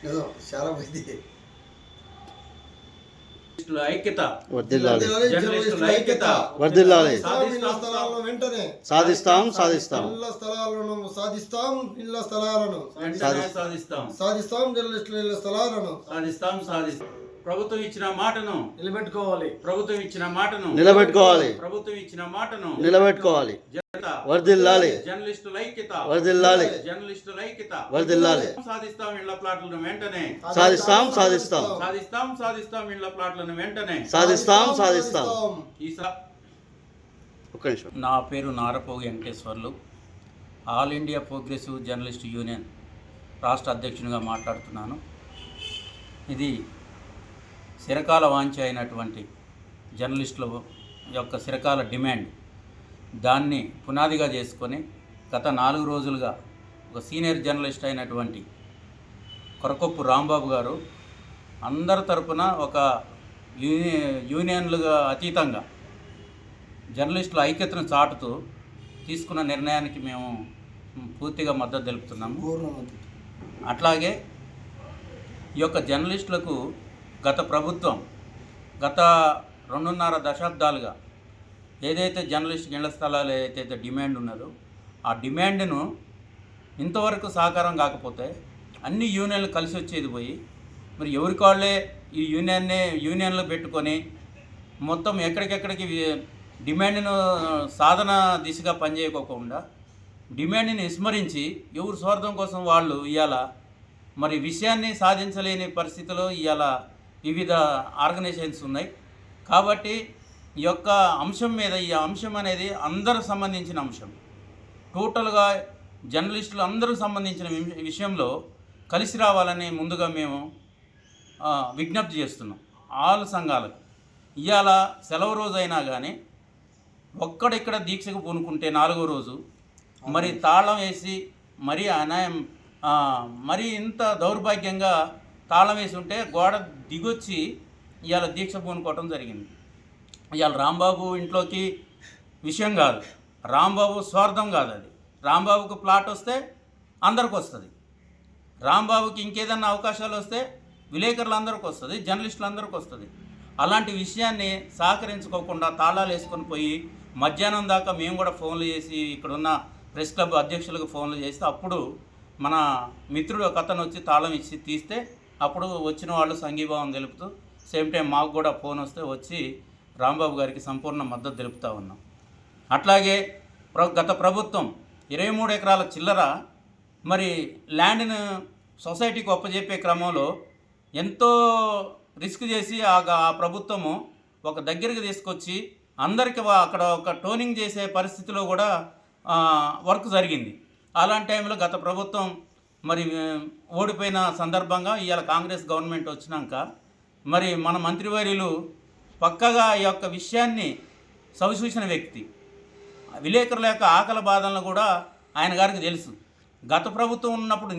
చాలా మంది ఐక్యత వర్ధిల్లాలి, జర్నలిస్టుల ఐక్యత వర్ధిల్లాలి. వెంటనే సాధిస్తాం ఇళ్ల స్థలాలను సాధిస్తాం జర్నలిస్టుల ఇళ్ల స్థలాలను సాధిస్తాం. ప్రభుత్వం ఇచ్చిన మాటను నిలబెట్టుకోవాలి ప్రభుత్వం ఇచ్చిన మాటను నిలబెట్టుకోవాలి. వర్ధిల్లాలి, జర్నలిస్టుల ఐక్యత వర్ధిల్లాలి, వర్ధిల్లాలి. సాధిస్తాం ఇళ్ల ప్లాట్లను వెంటనే సాధిస్తాం ఇళ్ల ప్లాట్లను వెంటనే సాధిస్తాం. ఒక్క నిమిషం. నా పేరు Narapogi Venkateswarlu, all India progressive journalist union రాష్ట్ర అధ్యక్షునిగా మాట్లాడుతున్నాను. ఇది చిరకాల వాంఛ అయినటువంటి జర్నలిస్టుల యొక్క చిరకాల డిమాండ్, దాన్ని పునాదిగా చేసుకొని గత 4 రోజులుగా ఒక సీనియర్ జర్నలిస్ట్ అయినటువంటి కొరకొప్పు రాంబాబు గారు అందరి తరపున ఒక యూనియన్లుగా అతీతంగా జర్నలిస్టుల ఐక్యతను చాటుతూ తీసుకున్న నిర్ణయానికి మేము పూర్తిగా మద్దతు తెలుపుతున్నాము. అట్లాగే ఈ యొక్క జర్నలిస్టులకు గత ప్రభుత్వం గత 2.5 దశాబ్దాలుగా ఏదైతే జర్నలిస్ట్ ఇళ్ల స్థలాలు ఏదైతే డిమాండ్ ఉన్నదో ఆ డిమాండ్ను ఇంతవరకు సాకారం కాకపోతే అన్ని యూనియన్లు కలిసి వచ్చేది పోయి మరి ఎవరికి వాళ్ళే ఈ యూనియన్లు పెట్టుకొని మొత్తం ఎక్కడికెక్కడికి డిమాండ్ను సాధన దిశగా పనిచేయకోకుండా డిమాండ్ని విస్మరించి ఎవరు స్వార్థం కోసం వాళ్ళు ఇవాళ మరి విషయాన్ని సాధించలేని పరిస్థితిలో ఇవాళ వివిధ ఆర్గనైజేషన్స్ ఉన్నాయి. కాబట్టి ఈ యొక్క అంశం మీద ఈ అంశం అనేది అందరూ సంబంధించిన అంశం, టోటల్గా జర్నలిస్టులు అందరూ సంబంధించిన విషయంలో కలిసి రావాలని ముందుగా మేము విజ్ఞప్తి చేస్తున్నాం. ఆల్ సంఘాలకు ఇవాళ సెలవు రోజు అయినా కానీ ఒక్కడిక్కడ దీక్షకు పూనుకుంటే 4వ రోజు మరి తాళం వేసి మరీ అన్యాయం మరీ ఇంత దౌర్భాగ్యంగా తాళం వేసి ఉంటే గోడ దిగొచ్చి ఇవాళ దీక్ష పూనుకోవటం జరిగింది. ఇవాళ రాంబాబు ఇంట్లోకి విషయం కాదు, రాంబాబు స్వార్థం కాదు, అది రాంబాబుకు ప్లాట్ వస్తే అందరికి వస్తుంది, రాంబాబుకి ఇంకేదన్నా అవకాశాలు వస్తే విలేకరులు అందరికి వస్తుంది, జర్నలిస్టులు అందరికి వస్తుంది. అలాంటి విషయాన్ని సహకరించుకోకుండా తాళాలు వేసుకొని పోయి మధ్యాహ్నం దాకా మేము కూడా ఫోన్లు చేసి ఇక్కడున్న ప్రెస్ క్లబ్ అధ్యక్షులకు ఫోన్లు చేస్తే అప్పుడు మన మిత్రుడు ఒక అతను వచ్చి తాళం ఇచ్చి తీస్తే అప్పుడు వచ్చిన వాళ్ళు సంఘీభావం తెలుపుతూ సేమ్ టైం మాకు కూడా ఫోన్ వస్తే వచ్చి రాంబాబు గారికి సంపూర్ణ మద్దతు తెలుపుతూ ఉన్నాం. అట్లాగే గత ప్రభుత్వం 23 ఎకరాల చిల్లర మరి ల్యాండ్ను సొసైటీకి ఒప్పజెప్పే క్రమంలో ఎంతో రిస్క్ చేసి ఆ ప్రభుత్వము ఒక దగ్గరికి తీసుకొచ్చి అందరికీ అక్కడ ఒక టోనింగ్ చేసే పరిస్థితిలో కూడా వర్క్ జరిగింది. అలాంటి టైంలో గత ప్రభుత్వం మరి ఓడిపోయిన సందర్భంగా ఇవాళ కాంగ్రెస్ గవర్నమెంట్ వచ్చినాక మరి మన మంత్రివర్యులు పక్కగా ఈ యొక్క విషయాన్ని సవిచూసిన వ్యక్తి, విలేకరుల యొక్క ఆకలి బాధలను కూడా ఆయన గారికి తెలుసు. గత ప్రభుత్వం ఉన్నప్పుడు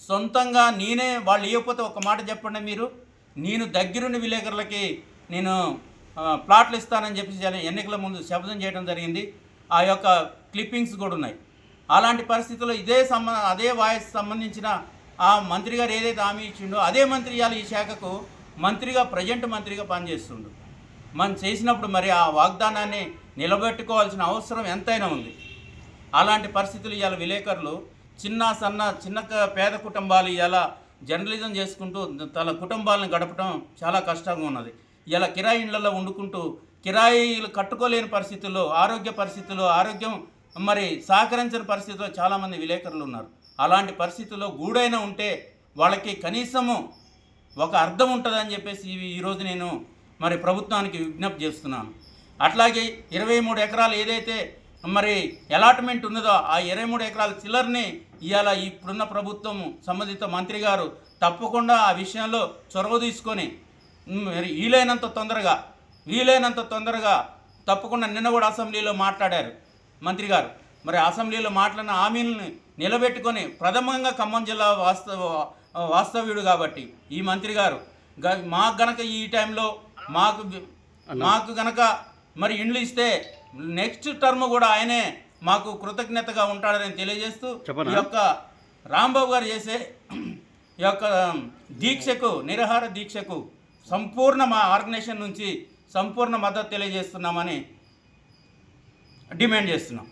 సొంతంగా వాళ్ళు ఇవ్వకపోతే ఒక మాట చెప్పండి మీరు, నేను దగ్గరుండి విలేకరులకి నేను ప్లాట్లు ఇస్తానని చెప్పి ఎన్నికల ముందు శపథం చేయడం జరిగింది. ఆ యొక్క క్లిప్పింగ్స్ కూడా ఉన్నాయి. అలాంటి పరిస్థితుల్లో అదే వాయిస్ సంబంధించిన ఆ మంత్రి గారు ఏదైతే హామీ ఇచ్చిండో అదే మంత్రి ఇవాళ ఈ శాఖకు ప్రజెంట్ మంత్రిగా పనిచేస్తుండు. మనం చేసినప్పుడు మరి ఆ వాగ్దానాన్ని నిలబెట్టుకోవాల్సిన అవసరం ఎంతైనా ఉంది. అలాంటి పరిస్థితులు ఇవాళ విలేకరులు చిన్న పేద కుటుంబాలు ఇవాళ జర్నలిజం చేసుకుంటూ తన కుటుంబాలను గడపడం చాలా కష్టంగా ఉన్నది. ఇలా కిరాయి ఇళ్లలో వండుకుంటూ కిరాయిలు కట్టుకోలేని పరిస్థితుల్లో ఆరోగ్యం మరి సహకరించిన పరిస్థితుల్లో చాలామంది విలేకరులు ఉన్నారు. అలాంటి పరిస్థితుల్లో గూడైనా ఉంటే వాళ్ళకి కనీసము ఒక అర్థం ఉంటుందని చెప్పేసి ఈరోజు నేను మరి ప్రభుత్వానికి విజ్ఞప్తి చేస్తున్నాను. అట్లాగే 23 ఎకరాలు ఏదైతే మరి అలాట్మెంట్ ఉన్నదో ఆ 23 ఎకరాల చిల్లర్ని ఇవాళ ఇప్పుడున్న ప్రభుత్వం సంబంధిత మంత్రి గారు తప్పకుండా ఆ విషయంలో చొరవ తీసుకొని మరి వీలైనంత తొందరగా తప్పకుండా నిన్న కూడా అసెంబ్లీలో మాట్లాడారు మంత్రి గారు. మరి అసెంబ్లీలో మాట్లాడిన హామీలను నిలబెట్టుకొని ప్రథమంగా ఖమ్మం జిల్లా వాస్తవ్యుడు కాబట్టి ఈ మంత్రి గారు మాకు గనక ఈ టైంలో మాకు గనక మరి ఇండ్లు ఇస్తే నెక్స్ట్ టర్మ్ కూడా ఆయనే మాకు కృతజ్ఞతగా ఉంటాడని తెలియజేస్తూ ఈ యొక్క రాంబాబు గారు చేసే ఈ యొక్క దీక్షకు, నిరాహార దీక్షకు సంపూర్ణ మా ఆర్గనైజేషన్ నుంచి సంపూర్ణ మద్దతు తెలియజేస్తున్నామని డిమాండ్ చేస్తున్నాం.